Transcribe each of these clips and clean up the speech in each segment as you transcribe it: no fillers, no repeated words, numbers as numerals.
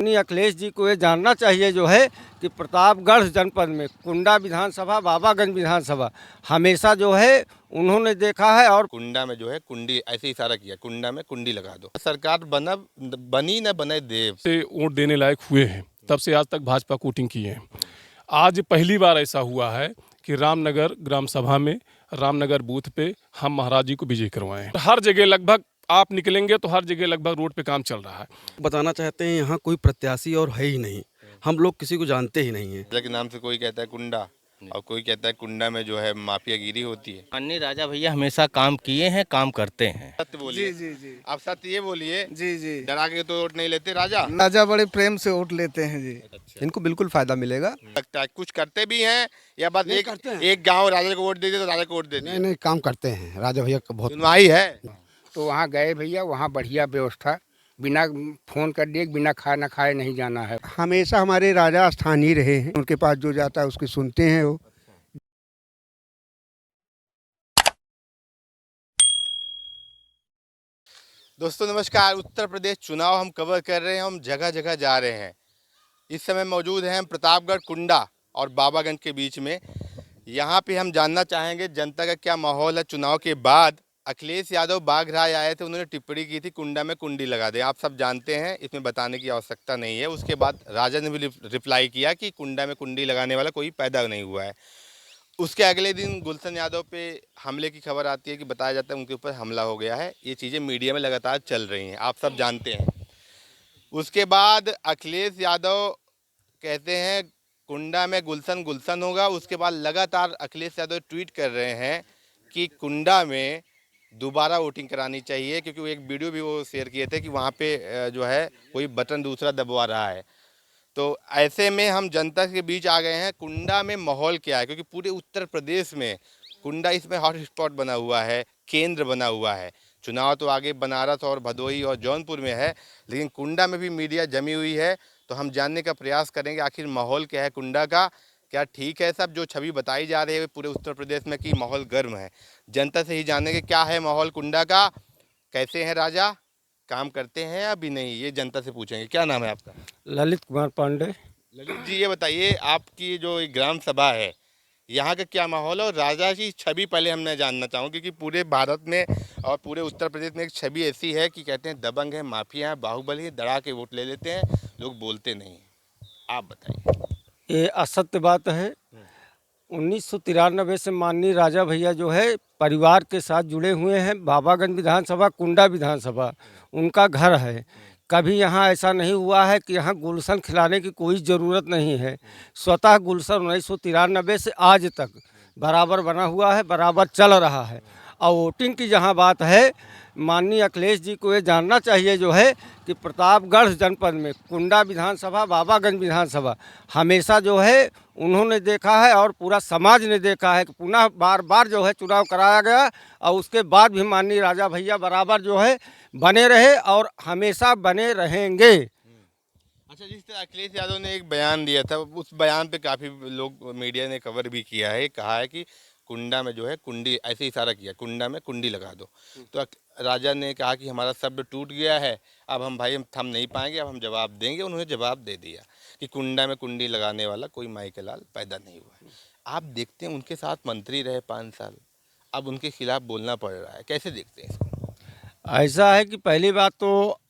अखिलेश जी को ये जानना चाहिए जो है कि प्रतापगढ़ जनपद में कुंडा विधानसभा, बाबागंज विधानसभा हमेशा जो है उन्होंने देखा है। और कुंडा में जो है कुंडी ऐसे इशारा किया, कुंडा में कुंडी लगा दो। सरकार बनी न बने देव से वोट देने लायक हुए हैं, तब से आज तक भाजपा को वोटिंग की है। आज पहली बार ऐसा हुआ है कि रामनगर ग्राम सभा में, रामनगर बूथ पे हम महाराज जी को विजय करवाए। हर जगह लगभग आप निकलेंगे तो हर जगह लगभग रोड पे काम चल रहा है। बताना चाहते हैं यहाँ कोई प्रत्याशी और है ही नहीं, हम लोग किसी को जानते ही नहीं है। राजा के नाम से कोई कहता है कुंडा और कोई कहता है कुंडा में जो है माफियागिरी होती है। अन्य राजा भैया हमेशा काम किए हैं, काम करते हैं। सत्य बोलिए। जी जी आप सत्य ये बोलिए। जी जी डरा के तो वोट नहीं लेते राजा। राजा बड़े प्रेम से वोट लेते हैं जी। इनको बिल्कुल फायदा मिलेगा। लगता है कुछ करते भी हैं या बस एक गांव राजा को वोट दे तो राजा को वोट दे दिए। नहीं काम करते हैं, राजा भैया का बहुत सुनवाई है। तो वहाँ गए भैया, वहाँ बढ़िया व्यवस्था, बिना फोन कर दिए, बिना खाना खाए नहीं जाना है। हमेशा हमारे राजा स्थानीय रहे हैं, उनके पास जो जाता है उसकी सुनते हैं वो। दोस्तों नमस्कार। उत्तर प्रदेश चुनाव हम कवर कर रहे हैं, हम जगह जगह जा रहे हैं। इस समय मौजूद हैं हम प्रतापगढ़ कुंडा और बाबागंज के बीच में। यहाँ पे हम जानना चाहेंगे जनता का क्या माहौल है चुनाव के बाद। अखिलेश यादव बाघराय आए थे, उन्होंने टिप्पणी की थी कुंडा में कुंडी लगा दें। आप सब जानते हैं, इसमें बताने की आवश्यकता नहीं है। उसके बाद राजा ने भी रिप्लाई किया कि कुंडा में कुंडी लगाने वाला कोई पैदा नहीं हुआ है। उसके अगले दिन गुलशन यादव पे हमले की खबर आती है कि बताया जाता है उनके ऊपर हमला हो गया है। ये चीज़ें मीडिया में लगातार चल रही हैं, आप सब जानते हैं। उसके बाद अखिलेश यादव कहते हैं कुंडा में गुलशन गुलशन होगा। उसके बाद लगातार अखिलेश यादव ट्वीट कर रहे हैं कि कुंडा में दोबारा वोटिंग करानी चाहिए, क्योंकि वो एक वीडियो भी वो शेयर किए थे कि वहाँ पे जो है कोई बटन दूसरा दबवा रहा है। तो ऐसे में हम जनता के बीच आ गए हैं। कुंडा में माहौल क्या है, क्योंकि पूरे उत्तर प्रदेश में कुंडा इसमें हॉट स्पॉट बना हुआ है, केंद्र बना हुआ है। चुनाव तो आगे बनारस और भदोही और जौनपुर में है, लेकिन कुंडा में भी मीडिया जमी हुई है। तो हम जानने का प्रयास करेंगे आखिर माहौल क्या है कुंडा का। क्या ठीक है सब जो छवि बताई जा रही है पूरे उत्तर प्रदेश में कि माहौल गर्म है। जनता से ही जानेंगे क्या है माहौल कुंडा का, कैसे हैं राजा, काम करते हैं या भी नहीं, ये जनता से पूछेंगे। क्या नाम है आपका? ललित कुमार पांडे। ललित जी ये बताइए, आपकी जो ग्राम सभा है यहाँ का क्या माहौल है और राजा की छवि पहले हमने जानना चाहूँ, क्योंकि पूरे भारत में और पूरे उत्तर प्रदेश में एक छवि ऐसी है कि कहते हैं दबंग है, माफिया है, बाहुबली है, दड़ा के वोट ले लेते हैं, लोग बोलते नहीं। आप बताइए। ये असत्य बात है। 1993 से माननीय राजा भैया जो है परिवार के साथ जुड़े हुए हैं। बाबागंज विधानसभा, कुंडा विधानसभा उनका घर है। कभी यहाँ ऐसा नहीं हुआ है कि यहाँ गुलशन खिलाने की कोई ज़रूरत नहीं है। स्वतः गुलशन 1993 से आज तक बराबर बना हुआ है, बराबर चल रहा है। और वोटिंग की जहाँ बात है, माननीय अखिलेश जी को ये जानना चाहिए जो है कि प्रतापगढ़ जनपद में कुंडा विधानसभा, बाबागंज विधानसभा हमेशा जो है उन्होंने देखा है और पूरा समाज ने देखा है कि पुनः बार बार जो है चुनाव कराया गया। और उसके बाद भी माननीय राजा भैया बराबर जो है बने रहे और हमेशा बने रहेंगे। अच्छा, जिस तरह अखिलेश यादव ने एक बयान दिया था, उस बयान पे काफ़ी लोग मीडिया ने कवर भी किया है। कहा है कि कुंडा में जो है कुंडी, ऐसे इशारा किया कुंडा में कुंडी लगा दो। तो राजा ने कहा कि हमारा शब्द टूट गया है, अब हम भाई हम थम नहीं पाएंगे, अब हम जवाब देंगे। उन्होंने जवाब दे दिया कि कुंडा में कुंडी लगाने वाला कोई माई के लाल पैदा नहीं हुआ है। आप देखते हैं उनके साथ मंत्री रहे 5 साल, अब उनके खिलाफ बोलना पड़ रहा है, कैसे देखते हैं इसको? ऐसा है कि पहली बात तो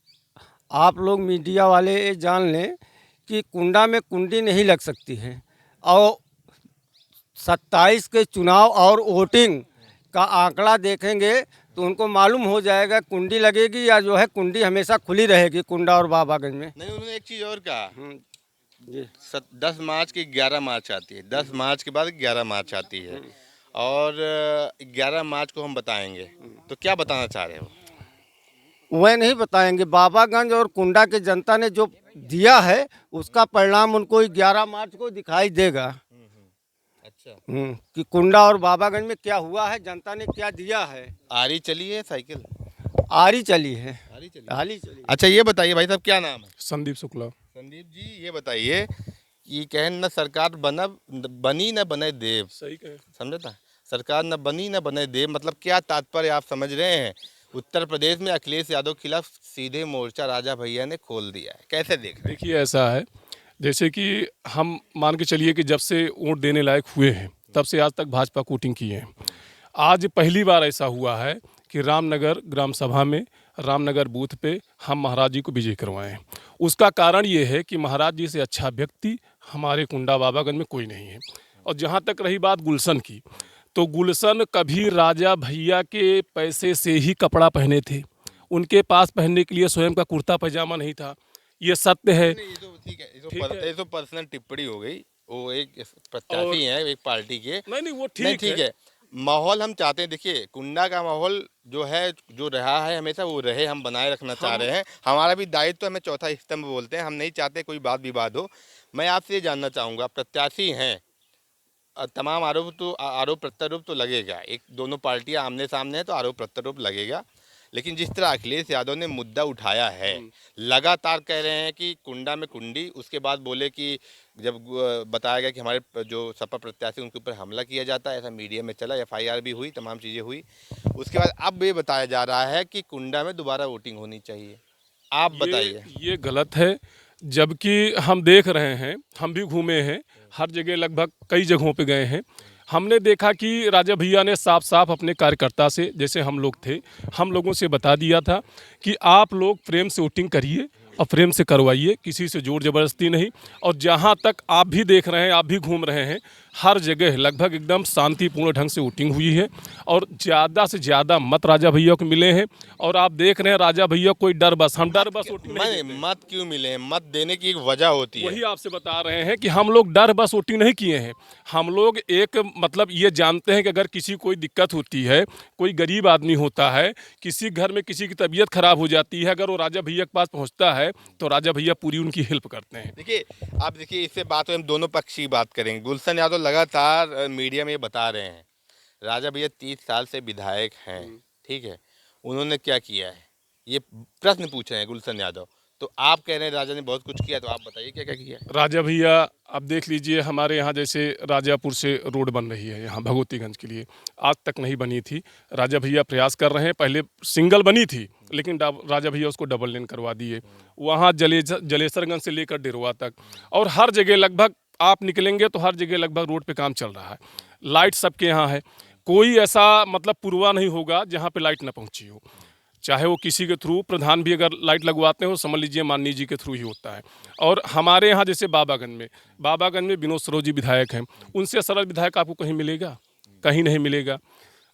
आप लोग मीडिया वाले ये जान लें कि कुंडा में कुंडी नहीं लग सकती है। और 27 के चुनाव और वोटिंग का आंकड़ा देखेंगे तो उनको मालूम हो जाएगा कुंडी लगेगी या जो है कुंडी हमेशा खुली रहेगी कुंडा और बाबागंज में। नहीं, उन्होंने एक चीज़ और कहा। जी 10 मार्च की 11 मार्च आती है, 10 मार्च के बाद 11 मार्च आती है और 11 मार्च को हम बताएंगे। तो क्या बताना चाह रहे हो? वह नहीं बताएंगे। बाबागंज और कुंडा के जनता ने जो दिया है उसका परिणाम उनको 11 मार्च को दिखाई देगा। अच्छा, कि कुंडा और बाबागंज में क्या हुआ है, जनता ने क्या दिया है। आरी चली है साइकिल? आरी चली है। आरी चली। आरी चली। अच्छा ये बताइए भाई साहब, क्या नाम है? संदीप शुक्ला। संदीप जी ये बताइए कि कहें न सरकार बनी न बने देव। सही कहे। समझे था? सरकार न बनी न बने देव, मतलब क्या तात्पर्य आप समझ रहे हैं? उत्तर प्रदेश में अखिलेश यादव के खिलाफ सीधे मोर्चा राजा भैया ने खोल दिया है, कैसे देख रहे हैं? देखिए ऐसा है, जैसे कि हम मान के चलिए कि जब से वोट देने लायक हुए हैं तब से आज तक भाजपा को वोटिंग किए हैं। आज पहली बार ऐसा हुआ है कि रामनगर ग्राम सभा में रामनगर बूथ पे हम महाराज जी को विजय करवाएं। उसका कारण ये है कि महाराज जी से अच्छा व्यक्ति हमारे कुंडा बाबागंज में कोई नहीं है। और जहाँ तक रही बात गुलशन की, तो गुलशन कभी राजा भैया के पैसे से ही कपड़ा पहने थे। उनके पास पहनने के लिए स्वयं का कुर्ता पैजामा नहीं था, ये सत्य है। नहीं, ये तो ठीक है, ये तो पर्सनल टिप्पणी हो गई। वो एक प्रत्याशी हैं एक पार्टी के। नहीं वो नहीं, ठीक है। माहौल हम चाहते हैं, देखिए कुंडा का माहौल जो है, जो रहा है हमेशा वो रहे, हम बनाए रखना चाह रहे हैं। हमारा भी दायित्व तो, हमें चौथा स्तंभ बोलते हैं, हम नहीं चाहते कोई बात विवाद हो। मैं आपसे ये जानना चाहूँगा, प्रत्याशी हैं, तमाम आरोप प्रत्यारोप तो लगेगा, एक दोनों पार्टियां आमने सामने हैं तो आरोप प्रत्यारोप लगेगा। लेकिन जिस तरह अखिलेश यादव ने मुद्दा उठाया है, लगातार कह रहे हैं कि कुंडा में कुंडी, उसके बाद बोले कि जब बताया गया कि हमारे जो सपा प्रत्याशी उनके ऊपर हमला किया जाता है, ऐसा मीडिया में चला, FIR भी हुई, तमाम चीज़ें हुई। उसके बाद अब ये बताया जा रहा है कि कुंडा में दोबारा वोटिंग होनी चाहिए। आप बताइए। ये गलत है, जबकि हम देख रहे हैं, हम भी घूमे हैं, हर जगह लगभग कई जगहों पे गए हैं। हमने देखा कि राजा भैया ने साफ साफ अपने कार्यकर्ता से, जैसे हम लोग थे, हम लोगों से बता दिया था कि आप लोग प्रेम से वोटिंग करिए और प्रेम से करवाइए, किसी से जोर ज़बरदस्ती नहीं। और जहाँ तक आप भी देख रहे हैं, आप भी घूम रहे हैं, हर जगह लगभग एकदम शांतिपूर्ण ढंग से वोटिंग हुई है और ज़्यादा से ज़्यादा मत राजा भैया को मिले हैं। और आप देख रहे हैं राजा भैया कोई डर बस, हम डर बस वोटिंग नहीं देते। मत क्यों मिले हैं? मत देने की एक वजह होती है। वही आपसे बता रहे हैं कि हम लोग डर बस वोटिंग नहीं किए हैं। हम लोग एक मतलब ये जानते हैं कि अगर किसी कोई दिक्कत होती है, कोई गरीब आदमी होता है, किसी घर में किसी की तबीयत खराब हो जाती है, अगर वो राजा भैया के पास पहुंचता है तो राजा भैया पूरी उनकी हेल्प करते हैं। देखिए, आप देखिए, इससे बात हम दोनों पक्ष की बात करेंगे। गुलशन यादव लगातार मीडिया में ये बता रहे हैं, राजा भैया 30 साल से विधायक हैं, ठीक है, उन्होंने क्या किया है, ये प्रश्न पूछ रहे हैं गुलशन यादव। तो आप कह रहे हैं राजा ने बहुत कुछ किया, तो आप बताइए क्या क्या किया। राजा भैया अब देख लीजिए, हमारे यहाँ जैसे राजापुर से रोड बन रही है यहाँ भगवतीगंज के लिए, आज तक नहीं बनी थी। राजा भैया प्रयास कर रहे हैं, पहले सिंगल बनी थी लेकिन राजा भैया उसको डबल लेन करवा दिए। वहाँ जलेसरगंज से लेकर डेरवा तक, और हर जगह लगभग आप निकलेंगे तो हर जगह लगभग रोड पे काम चल रहा है। लाइट सबके यहाँ है, कोई ऐसा मतलब पूर्वा नहीं होगा जहाँ पे लाइट न पहुँची हो, चाहे वो किसी के थ्रू, प्रधान भी अगर लाइट लगवाते हो समझ लीजिए माननीय जी के थ्रू ही होता है। और हमारे यहाँ जैसे बाबागंज में विनोद सरोज जी विधायक हैं, उनसे सरल विधायक आपको कहीं मिलेगा? कहीं नहीं मिलेगा।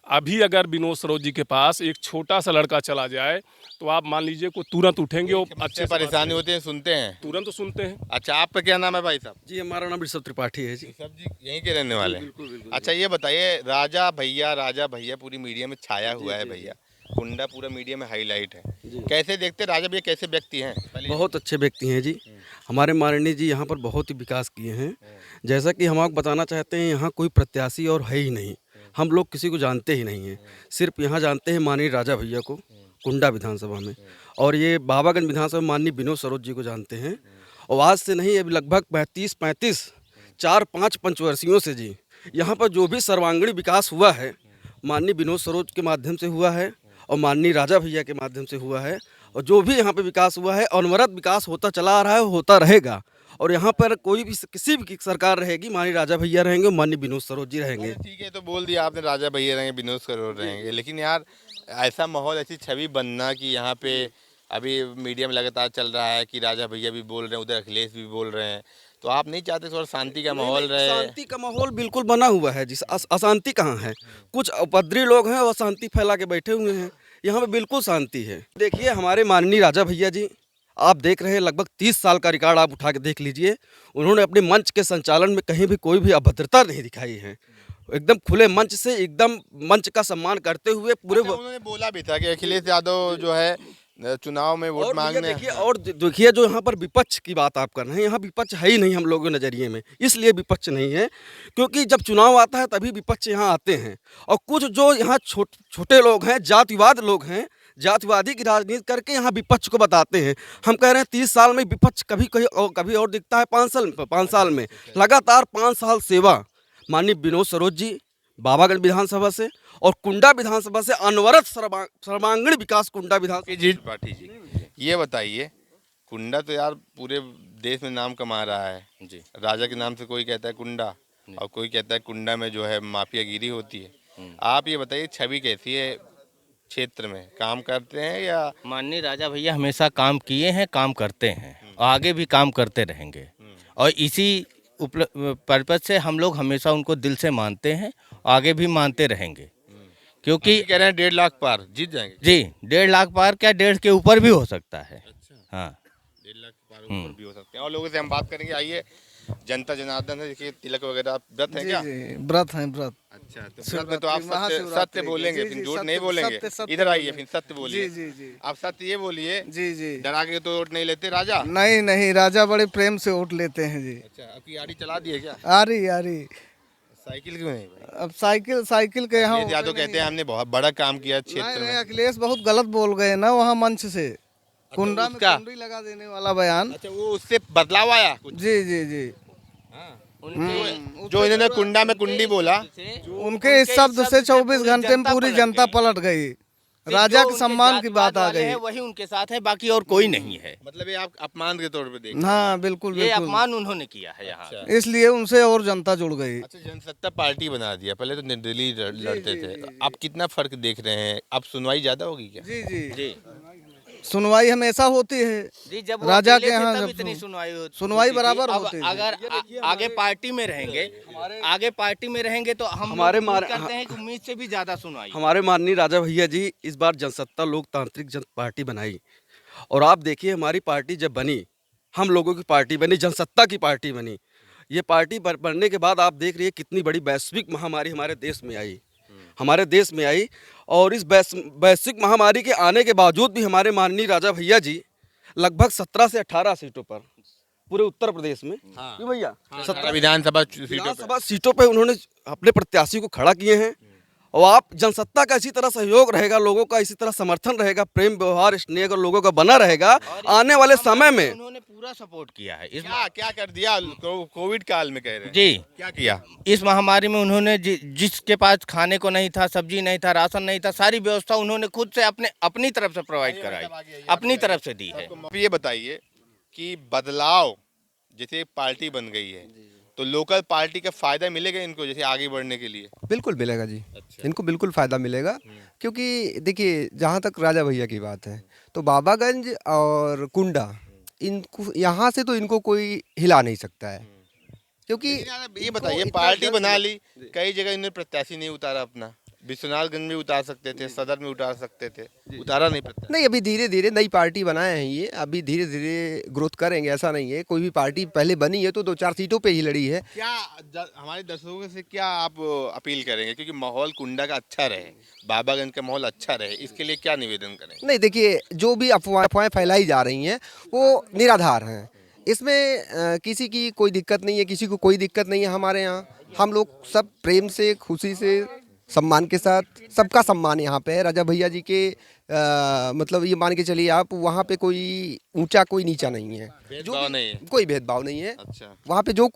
अभी अगर विनोद सरोज जी के पास एक छोटा सा लड़का चला जाए तो आप मान लीजिए को तुरंत उठेंगे, वो अच्छे परेशानी होते हैं, सुनते हैं, तुरंत सुनते हैं। अच्छा, आपका क्या नाम है भाई साहब? जी हमारा नाम ऋषभ त्रिपाठी है जी। ऋषभ जी यहीं के रहने वाले हैं? अच्छा, ये बताइए, राजा भैया पूरी मीडिया में छाया हुआ है भैया, कुंडा पूरा मीडिया में हाईलाइट है, कैसे देखते राजा भैया, कैसे व्यक्ति हैं? बहुत अच्छे व्यक्ति हैं जी, हमारे माननीय जी यहाँ पर बहुत ही विकास किए हैं। जैसा कि हम आपको बताना चाहते हैं, यहाँ कोई प्रत्याशी और है ही नहीं, हम लोग किसी को जानते ही नहीं हैं, सिर्फ यहाँ जानते हैं माननीय राजा भैया को कुंडा विधानसभा में, और ये बाबागंज विधानसभा माननीय विनोद सरोज जी को जानते हैं। और आज से नहीं, अभी लगभग 35 4-5 पंचवर्षियों से जी यहाँ पर जो भी सर्वांगीण विकास हुआ है माननीय विनोद सरोज के माध्यम से हुआ है और माननीय राजा भैया के माध्यम से हुआ है। और जो भी यहाँ पे विकास हुआ है, अनवरत विकास होता चला आ रहा है, होता रहेगा। और यहाँ पर कोई भी किसी भी सरकार रहेगी, माननीय राजा भैया रहेंगे, माननीय विनोद सरोज जी रहेंगे। ठीक है, तो बोल दिया आपने, राजा भैया रहेंगे, विनोद सरोज रहेंगे, लेकिन यार ऐसा माहौल, ऐसी छवि बनना कि यहाँ पे अभी मीडिया में लगातार चल रहा है कि राजा भैया भी बोल रहे हैं, उधर अखिलेश भी बोल रहे हैं, तो आप नहीं चाहते थोड़ा शांति का माहौल रहे? शांति का माहौल बिल्कुल बना हुआ है, जिस अशांति कहाँ है? कुछ उपद्रवी लोग हैं और शांति फैला के बैठे हुए हैं, यहाँ पे बिल्कुल शांति है। देखिए हमारे माननीय राजा भैया जी, आप देख रहे हैं लगभग 30 साल का रिकॉर्ड आप उठा के देख लीजिए, उन्होंने अपने मंच के संचालन में कहीं भी कोई भी अभद्रता नहीं दिखाई है, एकदम खुले मंच से, एकदम मंच का सम्मान करते हुए पूरे। उन्होंने बोला भी था कि अखिलेश यादव जो है चुनाव में वोट मांगने। और देखिए जो यहाँ पर विपक्ष की बात आप कर रहे हैं, यहाँ विपक्ष है ही नहीं हम लोगों के नज़रिए में, इसलिए विपक्ष नहीं है क्योंकि जब चुनाव आता है तभी विपक्ष यहाँ आते हैं। और कुछ जो यहाँ छोटे लोग हैं, जातिवाद लोग हैं, जातिवादी की राजनीति करके यहाँ विपक्ष को बताते हैं। हम कह रहे हैं 30 साल में विपक्ष कभी और दिखता है 5 साल में लगातार 5 साल सेवा माननीय विनोद सरोज जी, बाबागंज विधानसभा से और कुंडा विधानसभा से अनवरत सर्वांगीण विकास कुंडा विधानसभा। जीत पाठी जी, ये बताइए, कुंडा तो यार पूरे देश में नाम कमा रहा है जी। राजा के नाम से कोई कहता है कुंडा और कोई कहता है कुंडा में जो है माफियागिरी होती है। आप ये बताइए छवि कैसी है क्षेत्र में, काम करते हैं या? माननीय राजा भैया हमेशा काम किए हैं, काम करते हैं और आगे भी काम करते रहेंगे। और इसी पर्पज से हम लोग हमेशा उनको दिल से मानते हैं, आगे भी मानते रहेंगे। क्योंकि कह रहे हैं 1.5 लाख पार जीत जाएंगे। जी 1.5 लाख पार क्या, 1.5 के ऊपर भी हो सकता है। हाँ 1.5 लाख पार ऊपर भी हो सकते हैं। और लोगों से हम बात करेंगे, आइए। जनता जनार्दन है, देखिए तिलक वगैरह व्रत है क्या? जी व्रत है व्रत। अच्छा, तो व्रत में तो आप सत्य बोलेंगे, फिर झूठ नहीं बोलेंगे। इधर आइए, फिर सत्य बोलिए। जी जी आप सत्य ये बोलिए। जी जी। डरा के तो वोट नहीं लेते राजा? नहीं नहीं, राजा बड़े प्रेम से वोट लेते हैं जी। अच्छा, आपकी गाड़ी चला दी है क्या? आ रही। साइकिल क्यों नहीं भाई? अब साइकिल के यहाँ यादव कहते हैं हमने बहुत बड़ा काम किया क्षेत्र में। अखिलेश बहुत गलत बोल गए ना वहाँ मंच से। कुंडा में उसका? कुंडी लगा देने वाला बयान। अच्छा, वो उससे बदलाव आया कुछ? जी जी जी। जो इन्होंने कुंडा में कुंडी बोला, उनके इस शब्द से 24 घंटे में पूरी जनता पलट गई। राजा के सम्मान की बात आ गई। वही उनके साथ है, बाकी और कोई नहीं है। मतलब ये आप अपमान के तौर पे देख। हाँ बिल्कुल ये बिल्कुल। अपमान उन्होंने किया है यहाँ। इसलिए उनसे और जनता जुड़ गई। अच्छा, जनसत्ता पार्टी बना दिया, पहले तो निर्दलीय लड़ते थे, अब कितना फर्क देख रहे हैं? अब सुनवाई ज्यादा होगी क्या? जी जी जी सुनवाई हमेशा होती है जी। जब वो राजा अकेले के थे यहाँ तब जब इतनी सुनवाई बराबर अब होती है। अगर आगे पार्टी में रहेंगे, तो हम हमारे लोग उम्मीद करते हैं कि उम्मीद से भी ज्यादा सुनवाई। हमारे माननीय राजा भैया जी इस बार जनसत्ता लोकतांत्रिक जन पार्टी बनाई और आप देखिए हमारी पार्टी जब बनी, हम लोगों की पार्टी बनी, जनसत्ता की पार्टी बनी। ये पार्टी बनने के बाद आप देख रही है कितनी बड़ी वैश्विक महामारी हमारे देश में आई और इस वैश्विक महामारी के आने के बावजूद भी हमारे माननीय राजा भैया जी लगभग 17 से 18 सीटों पर पूरे उत्तर प्रदेश में, क्यों भैया, 17 विधानसभा सीटों पे उन्होंने अपने प्रत्याशी को खड़ा किए हैं। और आप जनसत्ता का इसी तरह सहयोग रहेगा, लोगों का इसी तरह समर्थन रहेगा, प्रेम व्यवहार स्नेह अगर लोगों का बना रहेगा, आने वाले समय में उन्होंने पूरा सपोर्ट किया है। क्या कर दिया कोविड काल में, कह रहे हैं जी क्या किया? इस महामारी में उन्होंने जिसके पास खाने को नहीं था, सब्जी नहीं था, राशन नहीं था, सारी व्यवस्था उन्होंने खुद से अपनी तरफ से प्रोवाइड कराई, अपनी तरफ से दी है। अब ये बताइए कि बदलाव, जैसे पार्टी बन गई है तो लोकल पार्टी का फायदा मिलेगा इनको जैसे आगे बढ़ने के लिए? बिल्कुल मिलेगा जी। अच्छा। इनको बिल्कुल फ़ायदा मिलेगा क्योंकि देखिए जहाँ तक राजा भैया की बात है तो बाबागंज और कुंडा इनको यहाँ से तो इनको कोई हिला नहीं सकता है क्योंकि ये बताइए, पार्टी बना ली, कई जगह इन्होंने प्रत्याशी नहीं उतारा अपना, विश्वनाथगंज में उतार सकते थे, सदर में उतार सकते थे, उतारा नहीं प्रत्याशी। नहीं, अभी धीरे धीरे नई पार्टी बनाए हैं ये, अभी धीरे धीरे ग्रोथ करेंगे, ऐसा नहीं है। कोई भी पार्टी पहले बनी है तो 2-4 सीटों पे ही लड़ी है। क्या हमारे दर्शकों से क्या आप अपील करेंगे, क्योंकि माहौल कुंडा का अच्छा रहे, बाबागंज का माहौल अच्छा रहे, इसके लिए क्या निवेदन करें? नहीं देखिए, जो भी अफवाहें फैलाई जा रही हैं वो निराधार हैं। इसमें किसी की कोई दिक्कत नहीं है, किसी को कोई दिक्कत नहीं है। हमारे यहाँ हम लोग सब प्रेम से, खुशी से, सम्मान के साथ, सबका सम्मान यहाँ पे है। राजा भैया जी के मतलब ये मान के चलिए आप, वहाँ पे कोई ऊंचा कोई नीचा नहीं है, भेदभाव नहीं है, कोई भेदभाव नहीं है। अच्छा, वहाँ पे जो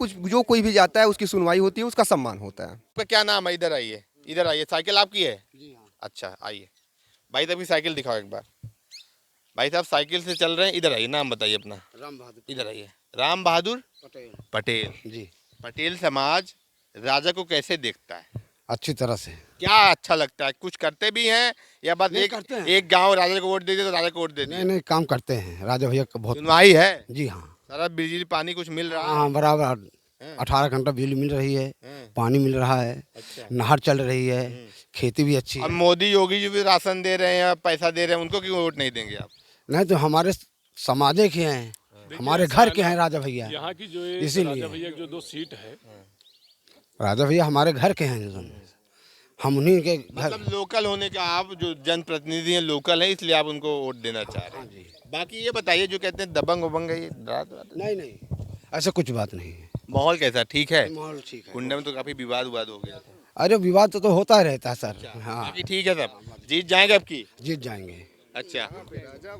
कोई भी जाता है उसकी सुनवाई होती है, उसका सम्मान होता है। आपका क्या नाम है? इधर आइए। साइकिल आपकी है? जी हाँ। अच्छा, आइए भाई साहब की साइकिल दिखाओ एक बार। भाई साहब साइकिल से चल रहे हैं, इधर आइए, नाम बताइए अपना। राम बहादुर। इधर आइए। राम बहादुर पटेल जी। पटेल समाज राजा को कैसे देखता है? अच्छी तरह से। क्या अच्छा लगता है? कुछ करते भी हैं या बस एक गांव राजा को वोट दे दिया तो राजा को वोट दे दिया? नहीं काम करते हैं, राजा भैया का बहुत। सुनवाई है? जी हाँ। सारा बिजली पानी कुछ मिल रहा है? हाँ बराबर, 18 घंटा बिजली मिल रही है, पानी मिल रहा है, नहर चल रही है, खेती भी अच्छी है। अब मोदी योगी जी भी राशन दे रहे हैं, पैसा दे रहे हैं, उनको क्यों वोट नहीं देंगे आप? नहीं तो हमारे समाज के हैं, हमारे घर के हैं राजा भैया, यहाँ की जो इसीलिए राजा भैया की जो 2 सीट है, राजा भैया हमारे घर के हैं, हम उन्हीं के घर। मतलब लोकल होने का आप जो जनप्रतिनिधि हैं, लोकल है, इसलिए आप उनको वोट देना चाह रहे हैं। बाकी ये बताइए, जो कहते हैं दबंग उबंग है, ये नहीं ऐसा कुछ बात नहीं है। माहौल कैसा? ठीक है? माहौल ठीक है। कुंडा में तो काफी विवाद हो गया था। अरे विवाद तो होता रहता है सर। हाँ बाकी ठीक है सब, जीत जाएंगे अब की? जीत जाएंगे। अच्छा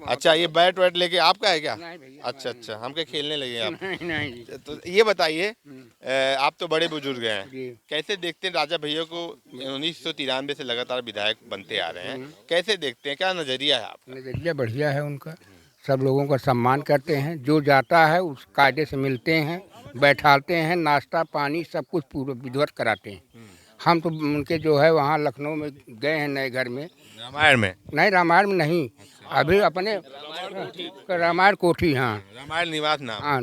अच्छा, ये बैट वैट लेके आपका है क्या? नहीं भैया, अच्छा अच्छा, हम क्या खेलने लगे आप? नहीं नहीं जी। तो ये बताइए, आप तो बड़े बुजुर्ग हैं, जी। कैसे देखते हैं राजा भैया को? 1993 से लगातार विधायक बनते आ रहे हैं, कैसे देखते हैं, क्या नजरिया है आपका? नज़रिया बढ़िया है उनका, सब लोगों का सम्मान करते हैं, जो जाता है उस कायदे से मिलते हैं, बैठाते हैं, नाश्ता पानी सब कुछ पूरा विधिवत कराते हैं। हम तो उनके जो है वहाँ लखनऊ में गए हैं नए घर में, रामायण में? नहीं रामायण में नहीं, अभी अपने रामायण कोठी, हाँ रामायण निवास नाम। हाँ,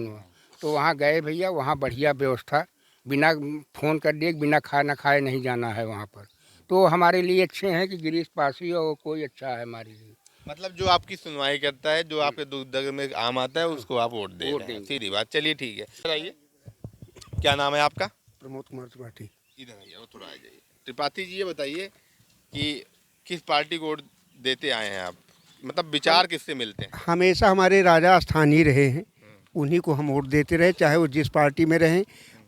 तो वहाँ गए भैया, वहाँ बढ़िया व्यवस्था, बिना फ़ोन कर दिए बिना खाना खाए नहीं जाना है वहाँ पर। तो हमारे लिए अच्छे हैं कि गिरीश पासी और कोई अच्छा है हमारे लिए। मतलब जो आपकी सुनवाई करता है, जो आपके दुख दर्द में आम आता है, उसको आप वोट दे रहे हैं, सीधी बात। चलिए ठीक है, बताइए क्या नाम है आपका? प्रमोद कुमार त्रिपाठी। इधर आइए, वो थोड़ा आ जाइए। त्रिपाठी जी, ये बताइए कि किस पार्टी को वोट देते आए हैं आप, मतलब विचार किससे मिलते हैं? हमेशा हमारे राजा स्थानीय रहे हैं, उन्हीं को हम वोट देते रहे, चाहे वो जिस पार्टी में रहें।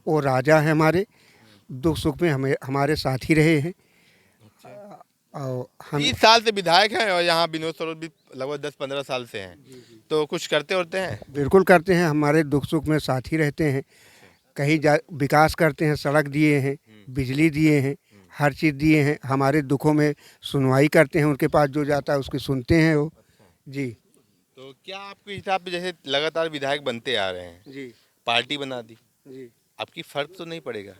वो राजा है हमारे, दुख सुख में हमें हमारे साथ ही रहे हैं। और हम 30 साल से विधायक हैं और यहाँ विनोद सरोज भी लगभग 10-15 साल से हैं, तो कुछ करते होते हैं? बिल्कुल करते हैं, हमारे दुख सुख में साथ ही रहते हैं। कहीं जा विकास करते हैं, सड़क दिए हैं, बिजली दिए हैं, हर चीज़ दिए हैं। हमारे दुखों में सुनवाई करते हैं, उनके पास जो जाता है उसकी सुनते हैं वो। जी तो क्या आपके हिसाब से जैसे लगातार विधायक बनते आ रहे हैं, जी पार्टी बना दी, जी, आपकी फर्क तो नहीं पड़ेगा?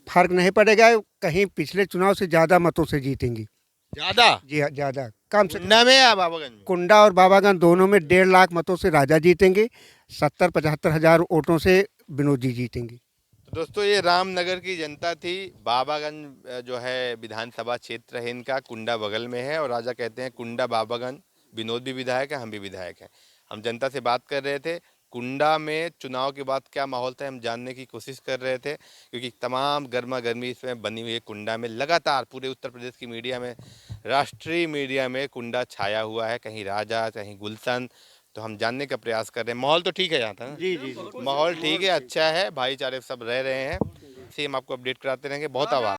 फर्क नहीं पड़ेगा, कहीं पिछले चुनाव से ज़्यादा मतों से जीतेंगी। ज्यादा? जी हाँ, ज़्यादा, कम से कुंडा में या बाबागंज में? कुंडा और बाबागंज दोनों में 1.5 लाख मतों से राजा जीतेंगे, 70-75 हज़ार वोटों से विनोद जी जीतेंगे। तो दोस्तों, ये रामनगर की जनता थी। बाबागंज जो है विधानसभा क्षेत्र है इनका, कुंडा बगल में है और राजा कहते हैं कुंडा बाबागंज। विनोद भी विधायक है, हम भी विधायक हैं। हम जनता से बात कर रहे थे, कुंडा में चुनाव के बाद क्या माहौल था हम जानने की कोशिश कर रहे थे, क्योंकि तमाम गर्मा गर्मी इसमें बनी हुई है कुंडा में। लगातार पूरे उत्तर प्रदेश की मीडिया में, राष्ट्रीय मीडिया में कुंडा छाया हुआ है, कहीं राजा कहीं गुलशन। तो हम जानने का प्रयास कर रहे हैं। माहौल तो ठीक है यहाँ था ना? जी जी, माहौल ठीक है, अच्छा है, भाईचारे सब रह रहे हैं। इसे हम आपको अपडेट कराते रहेंगे। बहुत आभार।